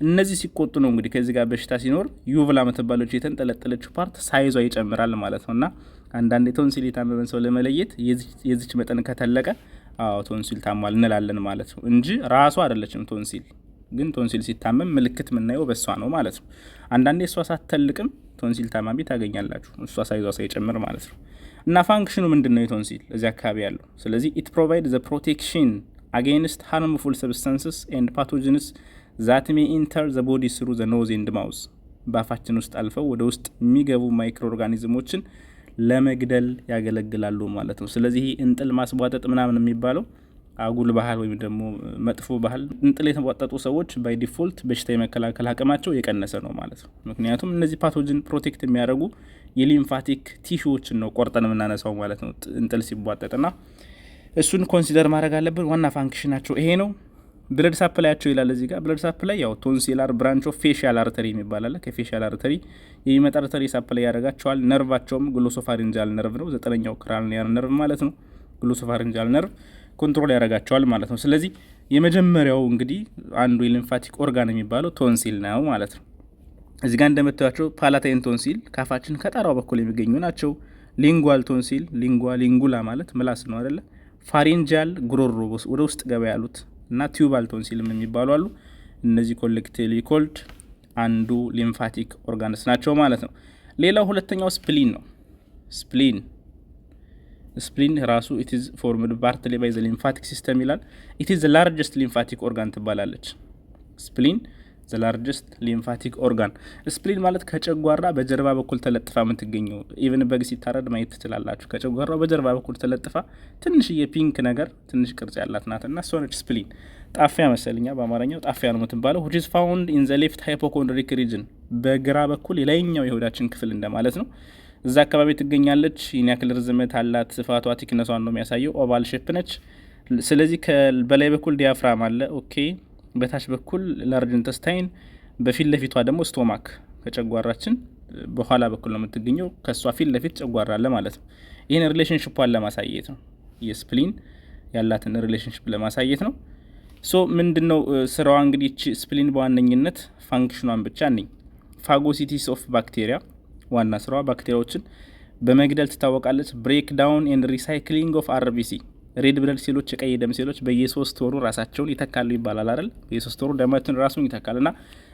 እነዚህ ሲቆጡ ነው እንግዲህ ከዚህ ጋር በሽታ ሲኖር ዩቭላ የምትባለች የተንጠለጠለችው ፓርት ሳይዟ ይጨምራል ማለት ነውና አንዳንድ ቶንሲል የታመመን ሰው ለመለየት የዚች መጠን ከተለቀ ቶንሲል ታሟል እንላለን ማለት ነው እንጂ ራሱ አይደለችም ቶንሲል። ግን ቶንሲል ሲታመም ምልክት የምናየው በሷ ነው ማለት ነው። አንዳንዴ እሷ ሳትተልቅም ቶንሲል ታማሚ ታገኛላችሁ፣ እሷ ሳይዟ ሳይጨምር ማለት ነው። እና ፋንክሽኑ ምንድነው የቶንሲል እዚህ አካባቢ ያለው? ስለዚህ ኢት ፕሮቫይድ ዘ ፕሮቴክሽን አጌንስት ሃርምፉል ሰብስታንስስ ኤንድ ፓቶጅንስ ዛት ሜ ኢንተር ዘ ቦዲ ስሩ ዘ ኖዝ ኤንድ ማውዝ። በአፋችን ውስጥ አልፈው ወደ ውስጥ የሚገቡ ማይክሮ ኦርጋኒዝሞችን ለመግደል ያገለግላሉ ማለት ነው። ስለዚህ እንጥል ማስቧጠጥ ምናምን የሚባለው አጉል ባህል ወይም ደግሞ መጥፎ ባህል፣ እንጥል የተቧጠጡ ሰዎች ባይ ዲፎልት በሽታ የመከላከል አቅማቸው የቀነሰ ነው ማለት ነው። ምክንያቱም እነዚህ ፓቶጅን ፕሮቴክት የሚያደርጉ የሊምፋቲክ ቲሹዎችን ነው ቆርጠን የምናነሳው ማለት ነው እንጥል ሲቧጠጥና እሱን ኮንሲደር ማድረግ አለብን። ዋና ፋንክሽናቸው ይሄ ነው። ብለድ ሳፕላያቸው ይላል እዚህ ጋር። ብለድ ሳፕላይ ያው ቶንሲላር ብራንች ኦፍ ፌሻል አርተሪ የሚባል አለ። ከፌሻል አርተሪ የሚመጣ አርተሪ ሳፕላይ ያደርጋቸዋል። ነርቫቸውም ግሎሶፋሪንጃል ነርቭ ነው፣ 9ኛው ክራኒያል ነርቭ ማለት ነው። ግሎሶፋሪንጃል ነርቭ ኮንትሮል ያደርጋቸዋል ማለት ነው። ስለዚህ የመጀመሪያው እንግዲህ አንዱ የሊምፋቲክ ኦርጋን የሚባለው ቶንሲል ነው ማለት ነው። እዚህ ጋር እንደምታዩቸው ፓላታይን ቶንሲል ካፋችን ከጣራው በኩል የሚገኙ ናቸው። ሊንጓል ቶንሲል ሊንጉላ ማለት ምላስ ነው አይደለ? ፋሪንጃል ጉሮሮ ወደ ውስጥ ገባ ያሉት እና ቲዩባል ቶንሲልም የሚባሉ አሉ። እነዚህ ኮሌክቲቭሊ ኮልድ አንዱ ሊምፋቲክ ኦርጋንስ ናቸው ማለት ነው። ሌላው ሁለተኛው ስፕሊን ነው። ስፕሊን ራሱ ኢት ኢዝ ፎርምድ ፓርትሊ ባይ ዘ ሊምፋቲክ ሲስተም ይላል። ኢት ኢዝ ዘ ላርጀስት ሊምፋቲክ ኦርጋን ትባላለች። ስፕሊን ዘ ላርጀስት ሊምፋቲክ ኦርጋን። ስፕሊን ማለት ከጨጓራ በጀርባ በኩል ተለጥፋ የምትገኘው ኢቭን በግ ሲታረድ ማየት ትችላላችሁ። ከጨጓራው በጀርባ በኩል ተለጥፋ ትንሽዬ ፒንክ ነገር ትንሽ ቅርጽ ያላት ናትና እሷ ነች ስፕሊን። ጣፊያ መሰለኛ በአማርኛው ጣፊያ ነው የምትባለው። which is found in the left hypochondriac region በግራ በኩል የላይኛው የሆዳችን ክፍል እንደማለት ነው። እዛ አካባቢ ትገኛለች። ይህን ያክል ርዝመት አላት። ስፋቷ ቲክነሷን ነው የሚያሳየው። ኦቫል ሼፕ ነች። ስለዚህ በላይ በኩል ዲያፍራም አለ። ኦኬ በታች በኩል ላርጅ ኢንተስታይን፣ በፊት ለፊቷ ደግሞ ስቶማክ ከጨጓራችን በኋላ በኩል ነው የምትገኘው። ከሷ ፊት ለፊት ጨጓራ አለ ማለት ነው። ይህን ሪሌሽንሽፑን ለማሳየት ነው፣ የስፕሊን ያላትን ሪሌሽንሽፕ ለማሳየት ነው። ሶ ምንድነው ስራዋ እንግዲህ ስፕሊን በዋነኝነት ፋንክሽኗን ብቻ ነኝ። ፋጎሲቲስ ኦፍ ባክቴሪያ ዋና ስራዋ ባክቴሪያዎችን በመግደል ትታወቃለች። ብሬክ ዳውን ኤንድ ሪሳይክሊንግ ኦፍ አርቢሲ ሬድ ብለድ ሴሎች የቀይ ደም ሴሎች በየ3 ወሩ ራሳቸውን ይተካሉ ይባላል አይደል? በየ3 ወሩ ደማችን ራሱን ይተካልና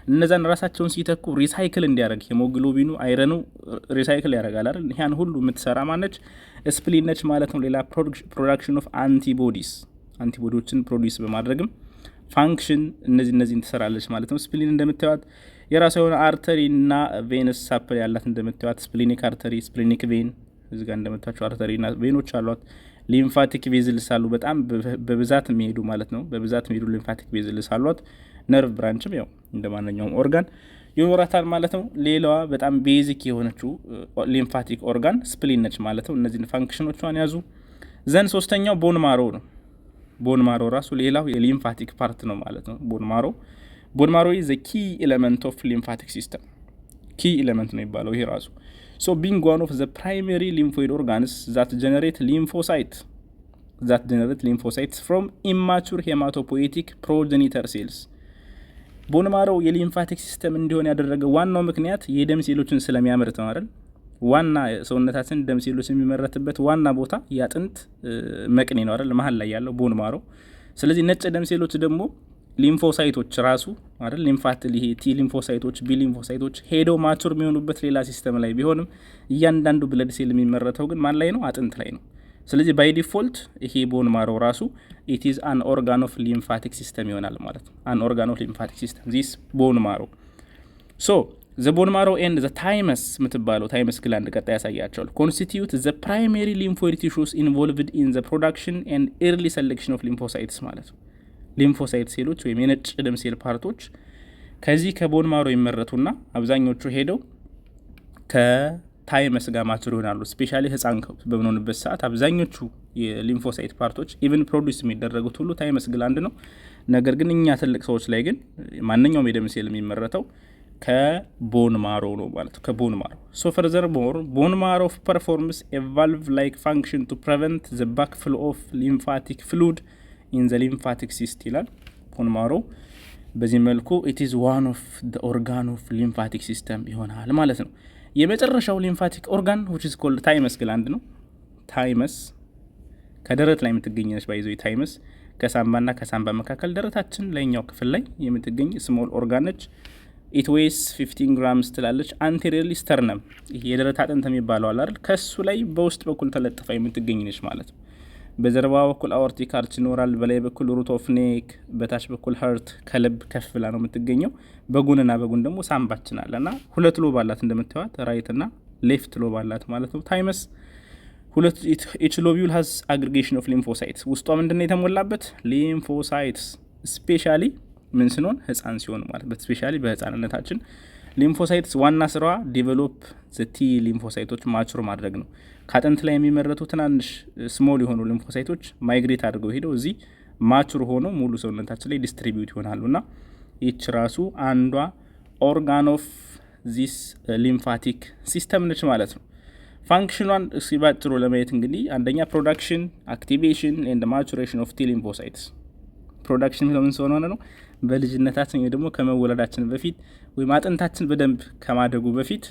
እነዛን ራሳቸውን ሲተኩ ሪሳይክል እንዲያደርግ ሄሞግሎቢኑ አይረኑ ሪሳይክል ያደርጋል አይደል? ያን ሁሉ የምትሰራ ማነች? ስፕሊን ነች ማለት ነው። ሌላ ፕሮዳክሽን ኦፍ አንቲቦዲዎችን ፕሮዲውስ በማድረግም ፋንክሽን እነዚህን ትሰራለች ማለት ነው። ስፕሊን እንደምታዩት የራሷ የሆነ አርተሪ እና ቬንስ ሳፕል ያላት እንደምታዩት ስፕሊኒክ አርተሪ፣ ስፕሊኒክ ቬን እዚህ ጋር እንደምታዩት አርተሪ እና ቬኖች አሏት። ሊምፋቲክ ቬዝልስ አሉ፣ በጣም በብዛት የሚሄዱ ማለት ነው። በብዛት የሚሄዱ ሊምፋቲክ ቬዝልስ አሏት። ነርቭ ብራንችም ያው እንደማንኛውም ኦርጋን ይኖራታል ማለት ነው። ሌላዋ በጣም ቤዚክ የሆነችው ሊምፋቲክ ኦርጋን ስፕሊን ነች ማለት ነው። እነዚህን ፋንክሽኖቿን ያዙ። ዘን ሶስተኛው ቦን ማሮ ነው። ቦን ማሮ ራሱ ሌላው የሊምፋቲክ ፓርት ነው ማለት ነው። ቦን ማሮ ኢዝ ዘ ኪ ኤሌመንት ኦፍ ሊምፋቲክ ሲስተም። ኪ ኤሌመንት ነው የሚባለው ይሄ ራሱ። ሶ ቢንግ ዋን ኦፍ ዘ ፕራይመሪ ሊምፎይድ ኦርጋንስ ዛት ጀነሬት ሊምፎሳይትስ ፍሮም ኢማቹር ሄማቶፖኤቲክ ፕሮጀኒተር ሴልስ። ቦን ማሮ የሊምፋቲክ ሲስተም እንዲሆን ያደረገው ዋናው ምክንያት የደም ሴሎችን ስለሚያመርት ነው አይደል? ዋና ሰውነታችን ደም ሴሎች የሚመረትበት ዋና ቦታ ያጥንት መቅኔ ነው አይደል? መሀል ላይ ያለው ቦን ማሮ። ስለዚህ ነጭ ደም ሴሎች ደግሞ ሊምፎሳይቶች ራሱ አይደል? ይሄ ቲ ሊምፎሳይቶች፣ ቢ ሊምፎሳይቶች ሄደው ማቹር የሚሆኑበት ሌላ ሲስተም ላይ ቢሆንም እያንዳንዱ ብለድ ሴል የሚመረተው ግን ማን ላይ ነው? አጥንት ላይ ነው። ስለዚህ ባይ ዲፎልት ይሄ ቦን ማሮ ራሱ ኢት ኢዝ አን ኦርጋን ኦፍ ሊምፋቲክ ሲስተም ይሆናል ማለት ነው። አን ኦርጋን ኦፍ ሊምፋቲክ ሲስተም ዚስ ቦን ማሮ። ሶ ዘ ቦን ማሮ ኤንድ ዘ ታይመስ የምትባለው ታይመስ ግላንድ ቀጣይ ያሳያቸዋል። ኮንስቲትዩት ዘ ፕራይሜሪ ሊምፎይድ ቲሹስ ኢንቮልቭድ ኢን ዘ ፕሮዳክሽን ኤንድ ኤርሊ ሴሌክሽን ኦፍ ሊምፎሳይትስ ማለት ነው። ሊምፎሳይት ሴሎች ወይም የነጭ ደም ሴል ፓርቶች ከዚህ ከቦን ማሮ ይመረቱና አብዛኞቹ ሄደው ከታይመስ ጋር ማቹር ይሆናሉ። ስፔሻሊ ህፃን በምንሆንበት ሰዓት አብዛኞቹ የሊምፎሳይት ፓርቶች ኢቭን ፕሮዲውስ የሚደረጉት ሁሉ ታይመስ ግላንድ ነው። ነገር ግን እኛ ትልቅ ሰዎች ላይ ግን ማንኛውም የደም ሴል የሚመረተው ከቦን ማሮ ነው ማለት ነው። ከቦን ማሮ ሶ ፈርዘር ቦን ማሮ ፐርፎርምስ ኤ ቫልቭ ላይክ ፋንክሽን ቱ ፕሪቨንት ዘ ባክ ፍሎ ኦፍ ሊምፋቲክ ፍሉድ ኢን ዘ ሊምፋቲክ ሲስት ይላል። ቦን ማሮ በዚህ መልኩ ኢት ኢዝ ዋን ኦፍ ዘ ኦርጋን ኦፍ ሊምፋቲክ ሲስተም ይሆናል ማለት ነው። የመጨረሻው ሊምፋቲክ ኦርጋን which is called ታይመስ ግላንድ ነው። ታይመስ ከደረት ላይ የምትገኝ ነች። ባይዞ ታይመስ ከሳምባና ከሳምባ መካከል ደረታችን ላይኛው ክፍል ላይ የምትገኝ ስሞል ኦርጋን ነች። ኢት ዌይስ 15 ግራምስ ትላለች። አንቴሪየርሊ ስተርነም ይሄ የደረት አጥንት የሚባለው አለ አይደል? ከሱ ላይ በውስጥ በኩል ተለጥፋ የምትገኝ ነች ማለት ነው። በጀርባ በኩል አኦርቲክ አርች ይኖራል። በላይ በኩል ሩት ኦፍ ኔክ፣ በታች በኩል ሀርት ከልብ ከፍ ብላ ነው የምትገኘው። በጎንና በጎን ደግሞ ሳምባችን አለና ሁለት ሎብ አላት እንደምታዩት፣ ራይት እና ሌፍት ሎብ አላት ማለት ነው። ታይመስ ሁለት ኢች ሎቢዩል ሃዝ አግሪጌሽን ኦፍ ሊምፎሳይትስ። ውስጧ ምንድነው የተሞላበት? ሊምፎሳይትስ። ስፔሻሊ ምን ስንሆን ህፃን ሲሆን ማለት በስፔሻሊ በህፃንነታችን ሊምፎሳይትስ ዋና ስራዋ ዴቨሎፕ ዘ ቲ ሊምፎሳይቶች ማቹር ማድረግ ነው። ከአጥንት ላይ የሚመረቱ ትናንሽ ስሞል የሆኑ ሊምፎሳይቶች ማይግሬት አድርገው ሄደው እዚህ ማቹር ሆነው ሙሉ ሰውነታችን ላይ ዲስትሪቢዩት ይሆናሉና ይች ራሱ አንዷ ኦርጋን ኦፍ ዚስ ሊምፋቲክ ሲስተም ነች ማለት ነው። ፋንክሽኗን ሲባጭሩ ለማየት እንግዲህ አንደኛ ፕሮዳክሽን፣ አክቲቬሽን ኤንድ ማቹሬሽን ኦፍ ቲ ሊምፎሳይትስ። ፕሮዳክሽን ለምን ሆነ ነው በልጅነታችን ወይ ደግሞ ከመወለዳችን በፊት ወይም አጥንታችን በደንብ ከማደጉ በፊት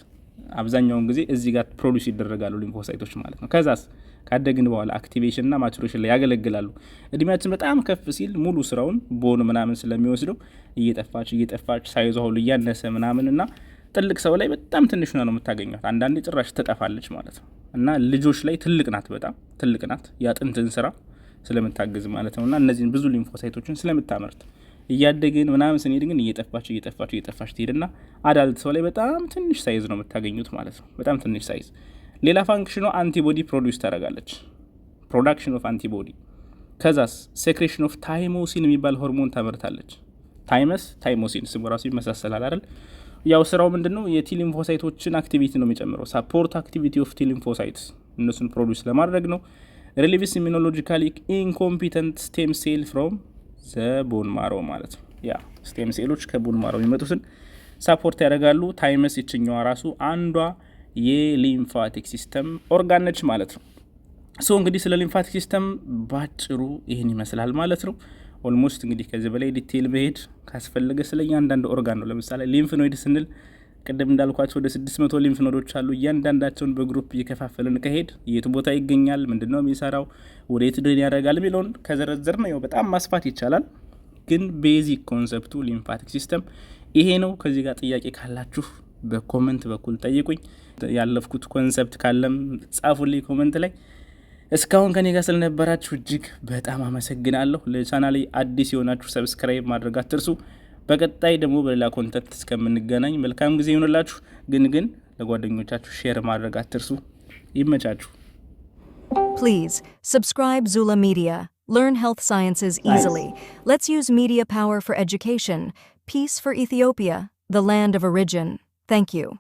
አብዛኛውን ጊዜ እዚህ ጋር ፕሮዲዩስ ይደረጋሉ ሊምፎሳይቶች ማለት ነው። ከዛስ ካደግን በኋላ አክቲቬሽን እና ማቹሬሽን ላይ ያገለግላሉ። እድሜያችን በጣም ከፍ ሲል ሙሉ ስራውን ቦን ምናምን ስለሚወስደው እየጠፋች ሳይዟ ሁሉ እያነሰ ምናምን እና ትልቅ ሰው ላይ በጣም ትንሽ ነው የምታገኘው። አንዳንዴ ጭራሽ ትጠፋለች ማለት ነው። እና ልጆች ላይ ትልቅ ናት፣ በጣም ትልቅ ናት ያጥንትን ስራ ስለምታግዝ ማለት ነውና እነዚህን ብዙ ሊምፎሳይቶችን ስለምታመርት እያደግን ምናምን ስንሄድ ግን እየጠፋች ትሄድና አዳልት ሰው ላይ በጣም ትንሽ ሳይዝ ነው የምታገኙት ማለት ነው። በጣም ትንሽ ሳይዝ። ሌላ ፋንክሽኑ አንቲቦዲ ፕሮዲውስ ታደርጋለች፣ ፕሮዳክሽን ኦፍ አንቲቦዲ። ከዛስ ሴክሬሽን ኦፍ ታይሞሲን የሚባል ሆርሞን ታመርታለች። ታይሞሲን ስሙ ራሱ ይመሳሰላል አይደል? ያው ስራው ምንድነው? የቲ ሊምፎሳይቶችን አክቲቪቲ ነው የሚጨምረው። ሳፖርት አክቲቪቲ ኦፍ ቲ ሊምፎሳይትስ እነሱን ፕሮዲውስ ለማድረግ ነው። ሪሊቭስ ኢሚኖሎጂካሊ ኢንኮምፒተንት ስቴም ሴል ፍሮም ዘ ቦን ማሮ ማለት ነው። ያ ስቴም ሴሎች ከቦን ማሮ የሚመጡትን ሳፖርት ያደርጋሉ። ታይመስ ይችኛዋ ራሱ አንዷ የሊምፋቲክ ሲስተም ኦርጋን ነች ማለት ነው። ሶ እንግዲህ ስለ ሊምፋቲክ ሲስተም ባጭሩ ይህን ይመስላል ማለት ነው። ኦልሞስት እንግዲህ ከዚህ በላይ ዲቴይል መሄድ ካስፈለገ ስለ እያንዳንዱ ኦርጋን ነው። ለምሳሌ ሊምፍ ኖይድ ስንል ቅድም እንዳልኳቸው ወደ 600 ሊምፍ ኖዶች አሉ። እያንዳንዳቸውን በግሩፕ እየከፋፈልን ከሄድ የት ቦታ ይገኛል፣ ምንድነው የሚሰራው፣ ወዴት ድሬን ያደርጋል የሚለውን ከዘረዘር ነው በጣም ማስፋት ይቻላል። ግን ቤዚክ ኮንሰፕቱ ሊምፋቲክ ሲስተም ይሄ ነው። ከዚህ ጋር ጥያቄ ካላችሁ በኮመንት በኩል ጠይቁኝ። ያለፍኩት ኮንሰፕት ካለም ጻፉልኝ ኮመንት ላይ። እስካሁን ከኔ ጋር ስለነበራችሁ እጅግ በጣም አመሰግናለሁ። ለቻናሌ አዲስ የሆናችሁ ሰብስክራይብ ማድረግ አትርሱ። በቀጣይ ደግሞ በሌላ ኮንተንት እስከምንገናኝ መልካም ጊዜ ይሁንላችሁ። ግን ለጓደኞቻችሁ ሼር ማድረግ አትርሱ። ይመቻችሁ። Please subscribe Zula Media. Learn health sciences easily. Let's use media power for education. Peace for Ethiopia. the land of origin. Thank you.